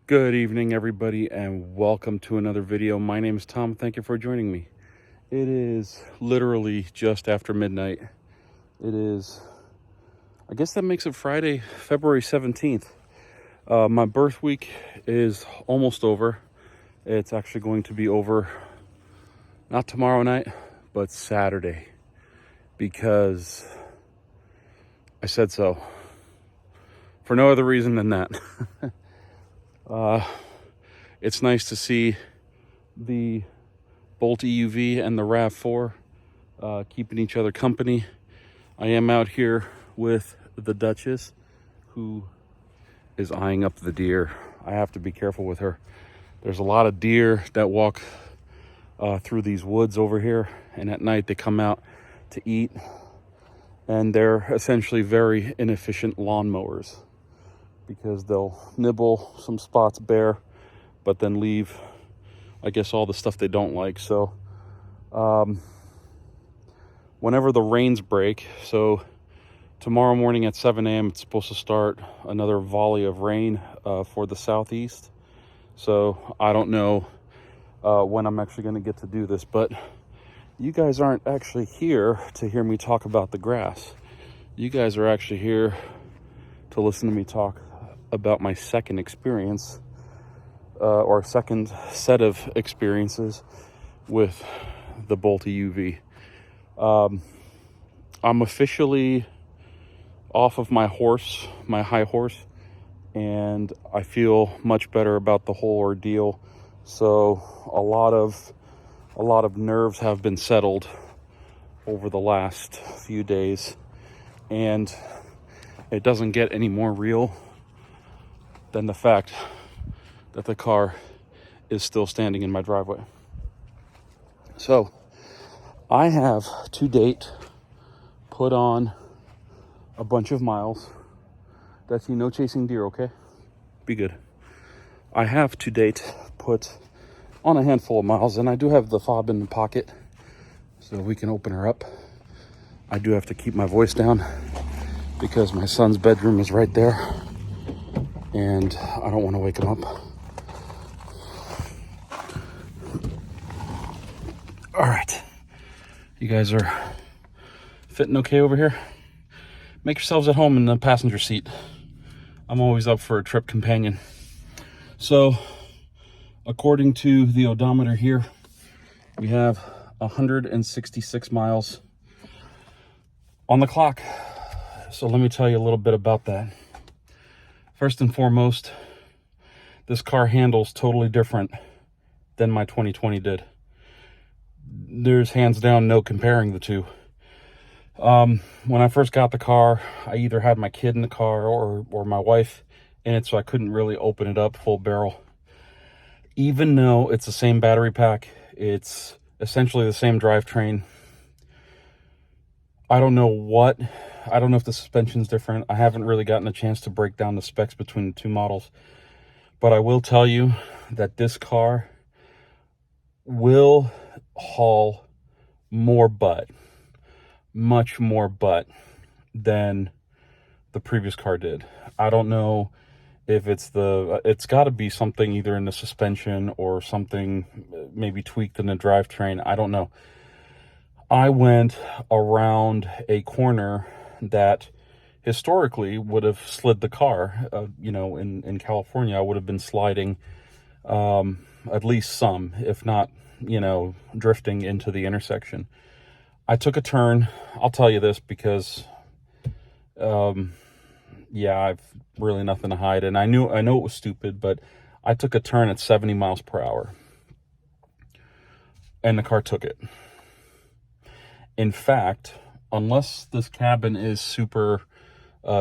Good evening, everybody, and welcome to another video. My name is Tom. Thank you for joining me. It is literally just after midnight. It is, I guess that makes it Friday, February 17th. My birth week is almost over. It's actually going to be over, not tomorrow night, but Saturday, because I said so. For no other reason than that. It's nice to see the Bolt EUV and the RAV4 keeping each other company. I am out here with the Duchess, who is eyeing up the deer. I have to be careful with her. There's a lot of deer that walk through these woods over here, and at night they come out to eat, and they're essentially very inefficient lawnmowers, because they'll nibble some spots bare, but then leave, I guess, all the stuff they don't like. So whenever the rains break, so tomorrow morning at 7 a.m. it's supposed to start another volley of rain for the southeast. So I don't know when I'm actually going to get to do this, but you guys aren't actually here to hear me talk about the grass. You guys are actually here to listen to me talk about my second experience, or second set of experiences with the Bolt EUV. I'm officially off of my horse, my high horse, and I feel much better about the whole ordeal. So a lot of nerves have been settled over the last few days, and it doesn't get any more real than the fact that the car is still standing in my driveway. So I have to date put on a bunch of miles. That's no chasing deer, okay? Be good. I have to date put on a handful of miles, and I do have the fob in the pocket so we can open her up. I do have to keep my voice down because my son's bedroom is right there, and I don't want to wake him up. All right, you guys are fitting okay over here? Make yourselves at home in the passenger seat. I'm always up for a trip companion. So, according to the odometer here, we have 166 miles on the clock. So let me tell you a little bit about that. First and foremost, this car handles totally different than my 2020 did. There's hands down no comparing the two. When I first got the car, I either had my kid in the car or my wife in it, so I couldn't really open it up full barrel. Even though it's the same battery pack, it's essentially the same drivetrain. I don't know if the suspension's different. I haven't really gotten a chance to break down the specs between the two models. But I will tell you that this car will haul more butt, much more butt than the previous car did. I don't know if it's got to be something either in the suspension or something maybe tweaked in the drivetrain. I don't know. I went around a corner that historically would have slid the car. In California, I would have been sliding at least some, if not, drifting into the intersection. I took a turn. I'll tell you this because, I've really nothing to hide. And I know it was stupid, but I took a turn at 70 miles per hour. And the car took it. In fact, unless this cabin is super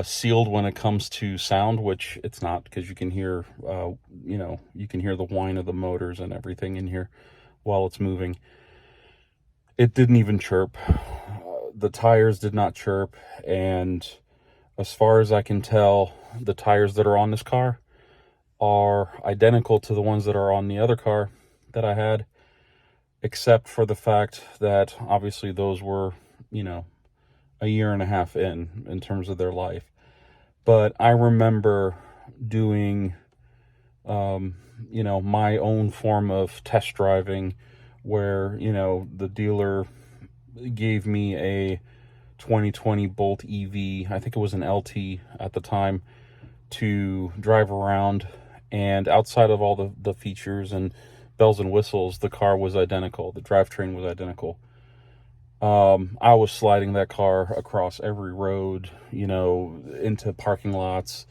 sealed when it comes to sound, which it's not, because you can hear, you can hear the whine of the motors and everything in here while it's moving. It didn't even chirp. The tires did not chirp. And as far as I can tell, the tires that are on this car are identical to the ones that are on the other car that I had, except for the fact that obviously those were, a year and a half in terms of their life. But I remember doing you know, my own form of test driving where, you know, the dealer gave me a 2020 Bolt EV, I think it was an LT at the time, to drive around, and outside of all the features and bells and whistles, the car was identical. The drivetrain was identical. I was sliding that car across every road, you know, into parking lots,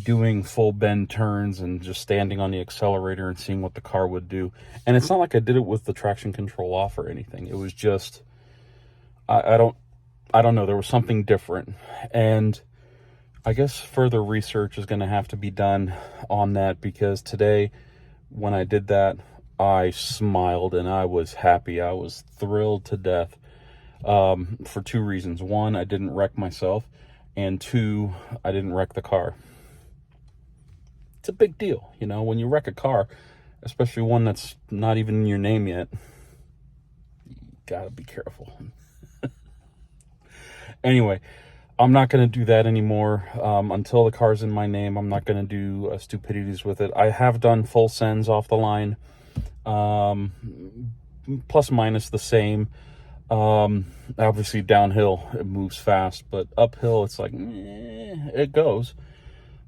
doing full bend turns and just standing on the accelerator and seeing what the car would do. And it's not like I did it with the traction control off or anything. It was just, I don't know. There was something different. And I guess further research is going to have to be done on that, because today when I did that, I smiled and I was happy. I was thrilled to death, for two reasons. One, I didn't wreck myself, and two, I didn't wreck the car. It's a big deal, you know, when you wreck a car, especially one that's not even in your name yet. You gotta be careful. Anyway, I'm not going to do that anymore. Until the car's in my name, I'm not going to do stupidities with it. I have done full sends off the line, plus minus the same. Obviously downhill it moves fast, but uphill it's like it goes.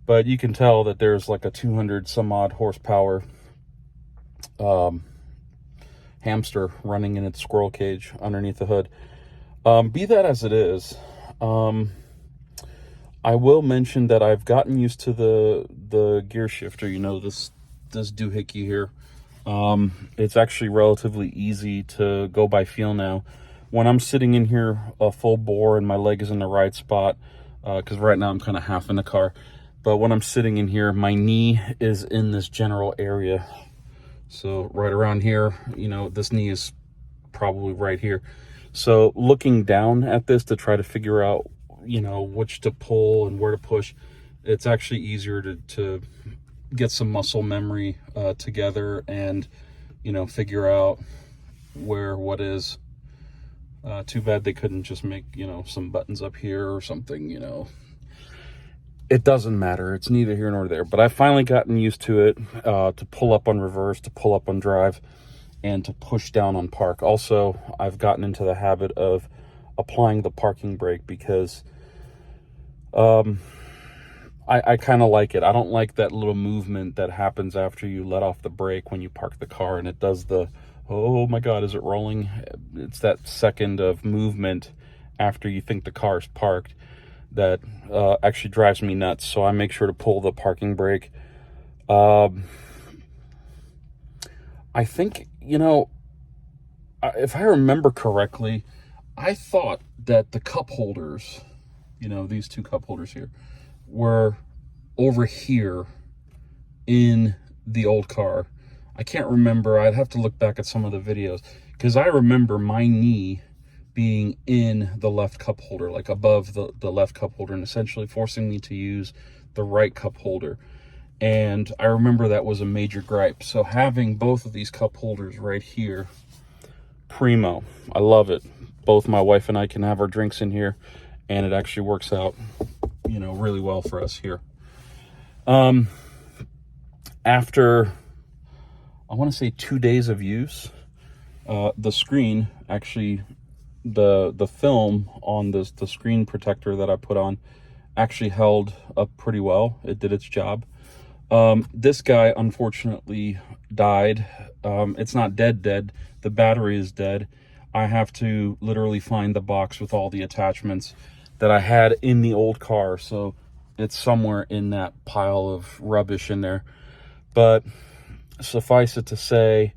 But you can tell that there's like a 200 some odd horsepower hamster running in its squirrel cage underneath the hood. Be that as it is, I will mention that I've gotten used to the gear shifter, you know, this doohickey here. It's actually relatively easy to go by feel now. When I'm sitting in here full bore and my leg is in the right spot, because right now I'm kind of half in the car, but when I'm sitting in here, my knee is in this general area. So right around here, you know, this knee is probably right here. So looking down at this to try to figure out, you know, which to pull and where to push, it's actually easier to get some muscle memory together and, you know, figure out where what is. Too bad they couldn't just make, you know, some buttons up here or something, you know. It doesn't matter. It's neither here nor there. But I've finally gotten used to it, to pull up on reverse, to pull up on drive, and to push down on park. Also, I've gotten into the habit of applying the parking brake because I kind of like it. I don't like that little movement that happens after you let off the brake when you park the car, and it does the, oh my God, is it rolling? It's that second of movement after you think the car's parked that actually drives me nuts. So I make sure to pull the parking brake. I think, you know, if I remember correctly, I thought that the cup holders, you know, these two cup holders here, were over here in the old car. I can't remember. I'd have to look back at some of the videos, because I remember my knee being in the left cup holder, like above the left cup holder, and essentially forcing me to use the right cup holder. And I remember that was a major gripe. So having both of these cup holders right here, primo. I love it. Both my wife and I can have our drinks in here, and it actually works out, you know, really well for us here. After, I want to say 2 days of use, the screen actually, the film on the screen protector that I put on actually held up pretty well. It did its job. This guy unfortunately died. It's not dead. The battery is dead. I have to literally find the box with all the attachments that I had in the old car. So it's somewhere in that pile of rubbish in there. But suffice it to say,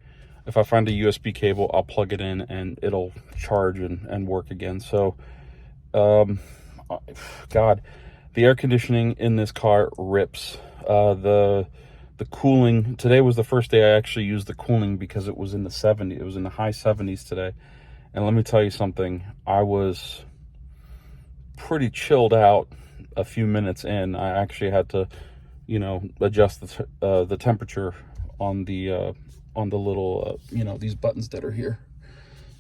if I find a USB cable, I'll plug it in and it'll charge and work again. So, God, the air conditioning in this car rips. The cooling, today was the first day I actually used the cooling because it was in the 70s. It was in the high 70s today. And let me tell you something, I was pretty chilled out a few minutes in. I actually had to, you know, adjust the temperature on the little, you know, these buttons that are here.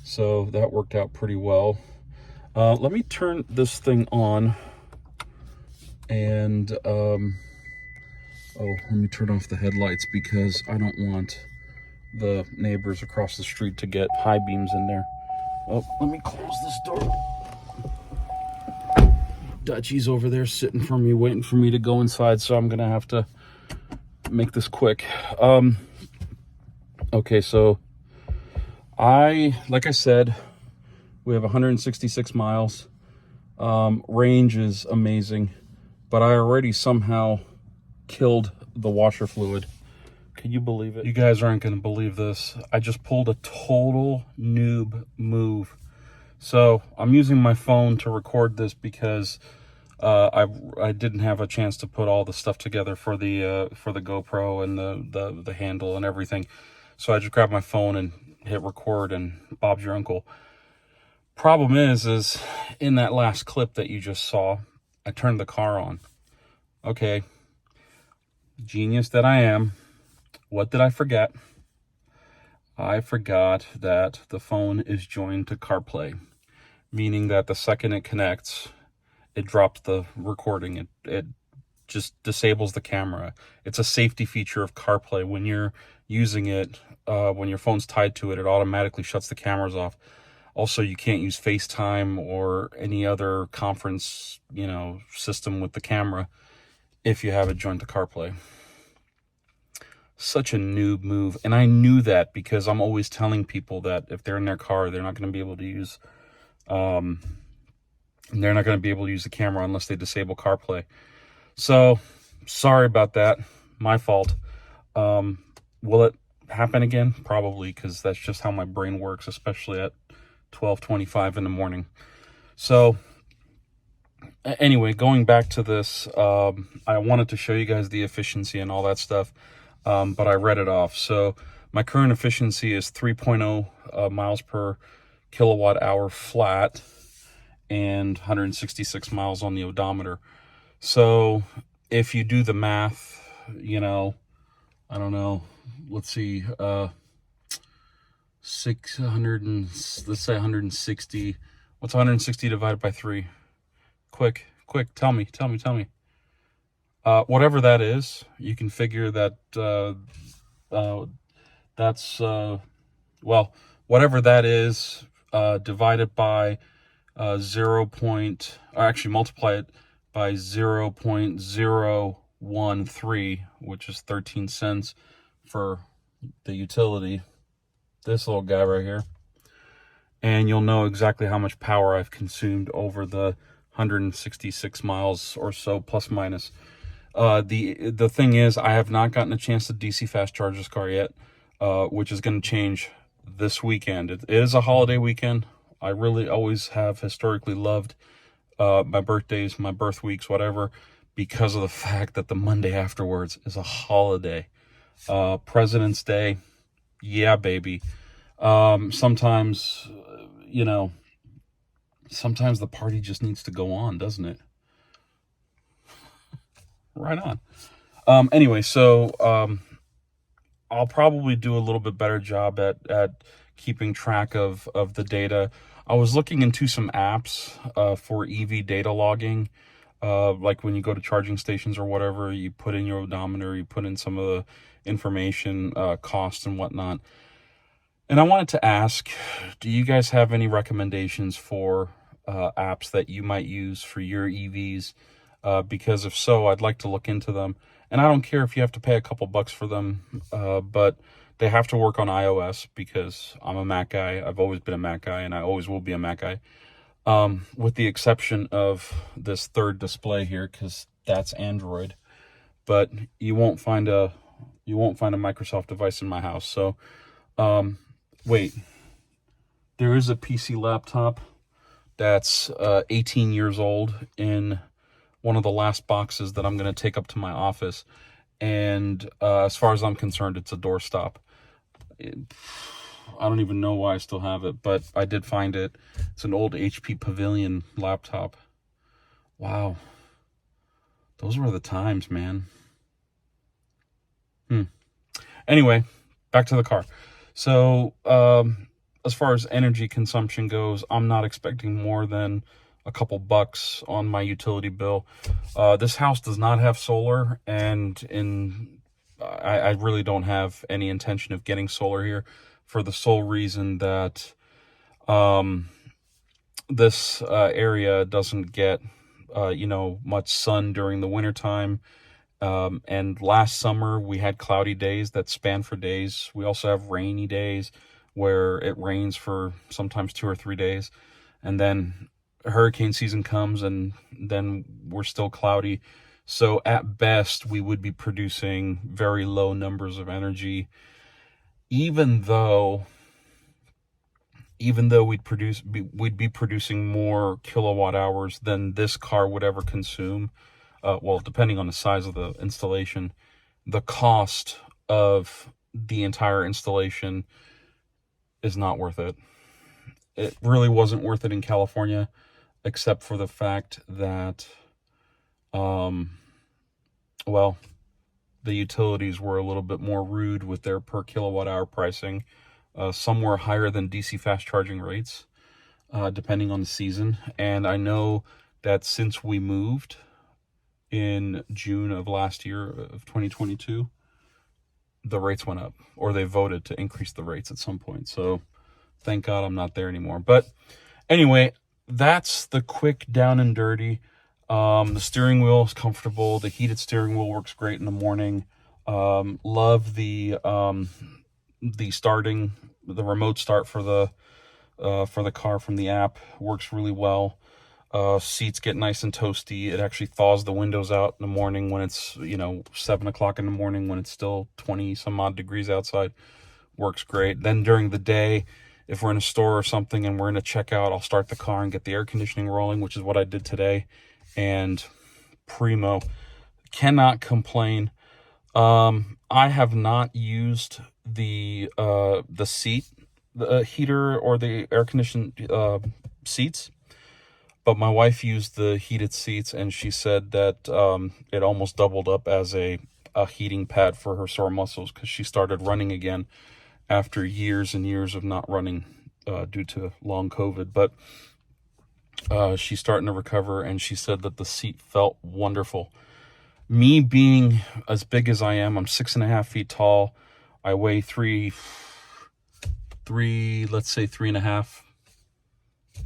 So that worked out pretty well. Let me turn this thing on and Oh, let me turn off the headlights because I don't want the neighbors across the street to get high beams in there. Oh, let me close this door. Dutchie's over there sitting for me, waiting for me to go inside, so I'm gonna have to make this quick. Okay, so like I said, we have 166 miles. Range is amazing, but I already somehow killed the washer fluid. Can you believe it? You guys aren't going to believe this. I just pulled a total noob move. So I'm using my phone to record this because I didn't have a chance to put all the stuff together for the GoPro and the handle and everything. So I just grabbed my phone and hit record, and Bob's your uncle. Problem is in that last clip that you just saw, I turned the car on. Okay, genius that I am. What did I forget? I forgot that the phone is joined to CarPlay, meaning that the second it connects, it drops the recording. It just disables the camera. It's a safety feature of CarPlay. When you're using it, when your phone's tied to it, it automatically shuts the cameras off. Also, you can't use FaceTime or any other conference, system with the camera if you have it joined to CarPlay. Such a noob move. And I knew that because I'm always telling people that if they're in their car, they're not going to be able to use the camera unless they disable CarPlay. So sorry about that. My fault. Will it happen again? Probably, because that's just how my brain works, especially at 12:25 in the morning. So anyway, going back to this, I wanted to show you guys the efficiency and all that stuff, but I read it off. So my current efficiency is 3.0 miles per kilowatt hour flat and 166 miles on the odometer. So if you do the math, I don't know, let's see, 600 and let's say 160. What's 160 divided by 3? Quick, tell me. Whatever that is, you can figure that that's whatever that is, divided by multiply it by 0.013, which is 13 cents for the utility. This little guy right here, and you'll know exactly how much power I've consumed over the 166 miles or so, plus minus. The thing is, I have not gotten a chance to DC fast charge this car yet, which is going to change this weekend. It is a holiday weekend. I really always have historically loved my birthdays, my birth weeks, whatever, because of the fact that the Monday afterwards is a holiday. President's Day. Yeah, baby. Sometimes the party just needs to go on, doesn't it? Right on. Anyway, so I'll probably do a little bit better job at keeping track of the data. I was looking into some apps for EV data logging. Like when you go to charging stations or whatever, you put in your odometer, you put in some of the information, costs and whatnot. And I wanted to ask, do you guys have any recommendations for apps that you might use for your EVs? Because if so, I'd like to look into them. And I don't care if you have to pay a couple bucks for them, but they have to work on iOS because I'm a Mac guy. I've always been a Mac guy, and I always will be a Mac guy. With the exception of this third display here, because that's Android. But you won't find a Microsoft device in my house. So, wait, there is a PC laptop that's 18 years old in one of the last boxes that I'm going to take up to my office. And as far as I'm concerned, it's a doorstop. I don't even know why I still have it, but I did find it. It's an old HP Pavilion laptop. Wow. Those were the times, man. Anyway, back to the car. So, as far as energy consumption goes, I'm not expecting more than a couple bucks on my utility bill. This house does not have solar, and I really don't have any intention of getting solar here, for the sole reason that this area doesn't get much sun during the wintertime. And last summer we had cloudy days that span for days. We also have rainy days where it rains for sometimes 2 or 3 days, and then hurricane season comes and then we're still cloudy. So at best we would be producing very low numbers of energy, even though we'd be producing more kilowatt hours than this car would ever consume. Well, depending on the size of the installation. The cost of the entire installation is not worth it. It really wasn't worth it in California, except for the fact that, well, the utilities were a little bit more rude with their per kilowatt hour pricing. Some were higher than DC fast charging rates, depending on the season. And I know that since we moved in June of last year, of 2022, the rates went up, or they voted to increase the rates at some point. So thank God I'm not there anymore. But anyway, that's the quick down and dirty. The steering wheel is comfortable. The heated steering wheel works great in the morning. Love the remote start for the car from the app. Works really well. Seats get nice and toasty. It actually thaws the windows out in the morning when it's 7 o'clock in the morning, when it's still 20 some odd degrees outside. Works great. Then during the day, if we're in a store or something and we're in a checkout, I'll start the car and get the air conditioning rolling, which is what I did today. And primo. Cannot complain. I have not used the seat, the heater or the air conditioned seats, but my wife used the heated seats, and she said that it almost doubled up as a heating pad for her sore muscles, because she started running again after years and years of not running due to long COVID. But she's starting to recover, and she said that the seat felt wonderful. Me being as big as I am, I'm 6.5 feet tall. I weigh let's say 3.5,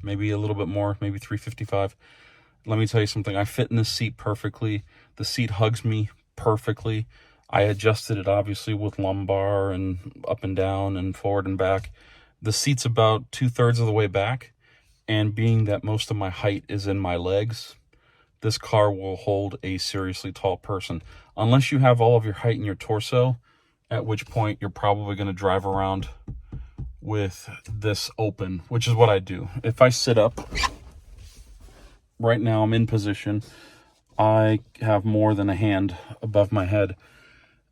maybe a little bit more, maybe 355. Let me tell you something. I fit in this seat perfectly. The seat hugs me perfectly. I adjusted it obviously with lumbar and up and down and forward and back. The seat's about 2/3 of the way back, and being that most of my height is in my legs, this car will hold a seriously tall person, unless you have all of your height in your torso, at which point you're probably going to drive around with this open, which is what I do. If I sit up, right now I'm in position, I have more than a hand above my head,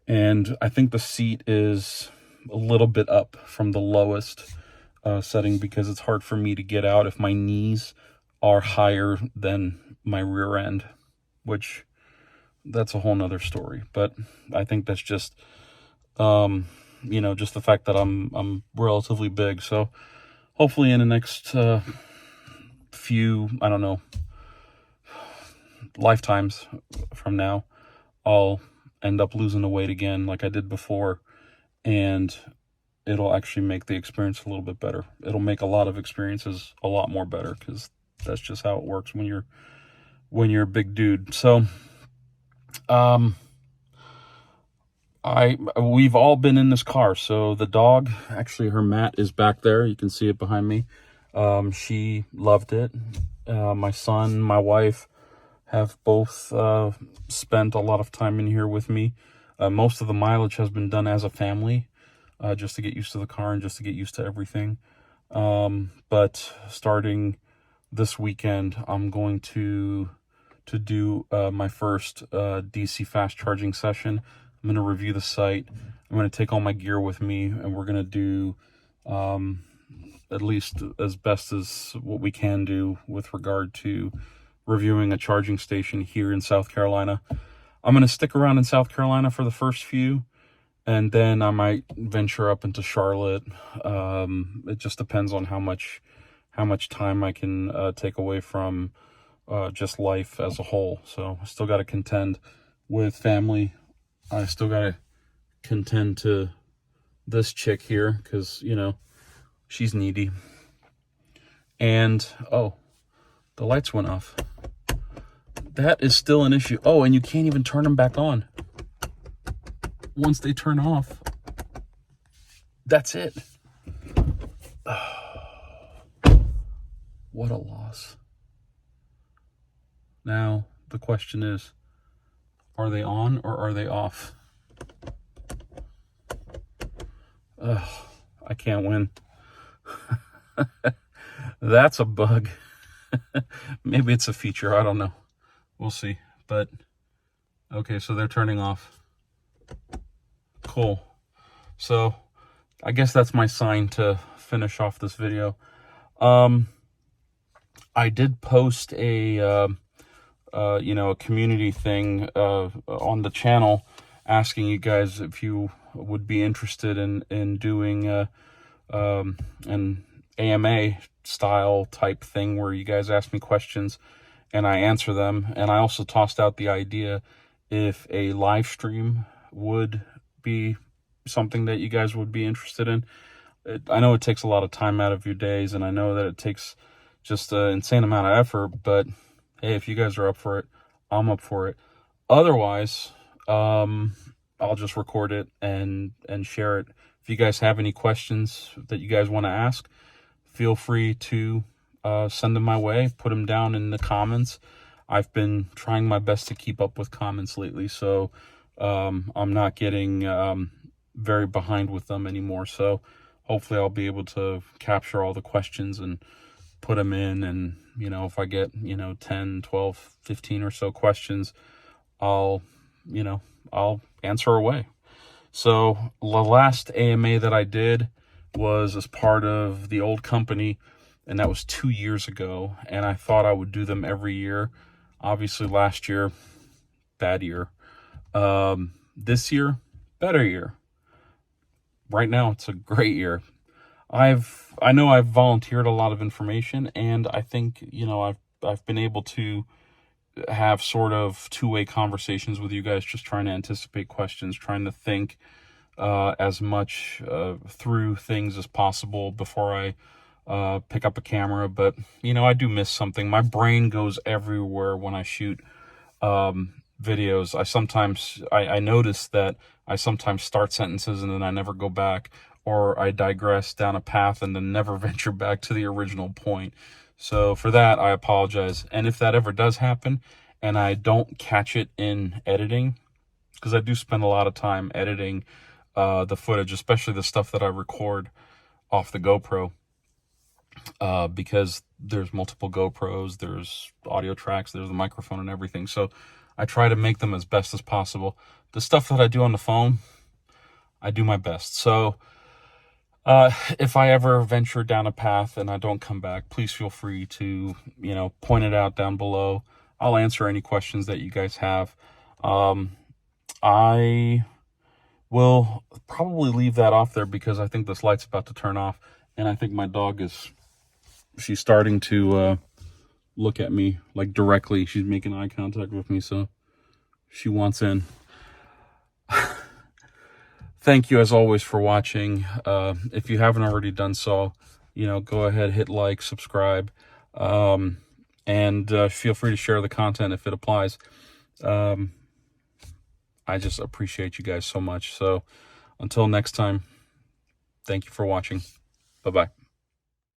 and I think the seat is a little bit up from the lowest setting, because it's hard for me to get out if my knees are higher than my rear end, which that's a whole nother story. But I think that's just just the fact that I'm relatively big. So hopefully in the next few, I don't know, lifetimes from now, I'll end up losing the weight again like I did before, and it'll actually make the experience a little bit better. It'll make a lot of experiences a lot more better, because that's just how it works when you're a big dude. So we've all been in this car. So the dog, actually her mat is back there, you can see it behind me. She loved it. My son, my wife have both spent a lot of time in here with me. Most of the mileage has been done as a family, just to get used to the car and just to get used to everything. But starting this weekend, I'm going to do my first DC fast charging session. I'm going to review the site. I'm going to take all my gear with me, and we're going to do at least as best as what we can do with regard to reviewing a charging station here in South Carolina. I'm going to stick around in South Carolina for the first few, and then I might venture up into Charlotte. It just depends on how much how much time I can take away from just life as a whole. So I still got to contend with family. I still got to contend to this chick here because, you know, she's needy. And, oh, the lights went off. That is still an issue. Oh, and you can't even turn them back on. Once they turn off, that's it. What a loss. Now, the question is, are they on or are they off? I can't win. That's a bug. Maybe it's a feature. I don't know. We'll see. But, okay, so they're turning off. Cool. So, I guess that's my sign to finish off this video. I did post a, you know, a community thing on the channel asking you guys if you would be interested in doing an AMA style type thing where you guys ask me questions and I answer them. And I also tossed out the idea if a live stream would be something that you guys would be interested in. I know it takes a lot of time out of your days, and I know that it takes just an insane amount of effort, but hey, if you guys are up for it, I'm up for it. Otherwise, I'll just record it and share it. If you guys have any questions that you guys want to ask, feel free to send them my way, put them down in the comments. I've been trying my best to keep up with comments lately, so I'm not getting very behind with them anymore. So hopefully I'll be able to capture all the questions and put them in. And, you know, if I get, you know, 10, 12, 15 or so questions, I'll answer away. So the last AMA that I did was as part of the old company, and that was 2 years ago. And I thought I would do them every year. Obviously last year, bad year. This year, better year. Right now, it's a great year. I know I've volunteered a lot of information, and I think, you know, I've been able to have sort of two-way conversations with you guys, just trying to anticipate questions, trying to think as much through things as possible before I pick up a camera. But, you know, I do miss something. My brain goes everywhere when I shoot videos. I notice that I sometimes start sentences and then I never go back, or I digress down a path and then never venture back to the original point. So for that, I apologize. And if that ever does happen and I don't catch it in editing, because I do spend a lot of time editing the footage, especially the stuff that I record off the GoPro, because there's multiple GoPros, there's audio tracks, there's the microphone and everything. So I try to make them as best as possible. The stuff that I do on the phone, I do my best. So if I ever venture down a path and I don't come back, please feel free to, you know, point it out down below. I'll answer any questions that you guys have. I will probably leave that off there because I think this light's about to turn off, and I think my dog she's starting to look at me like directly. She's making eye contact with me, so she wants in. Thank you as always for watching. If you haven't already done so, you know, go ahead, hit like, subscribe, and feel free to share the content if it applies. I just appreciate you guys so much. So until next time, thank you for watching. Bye-bye.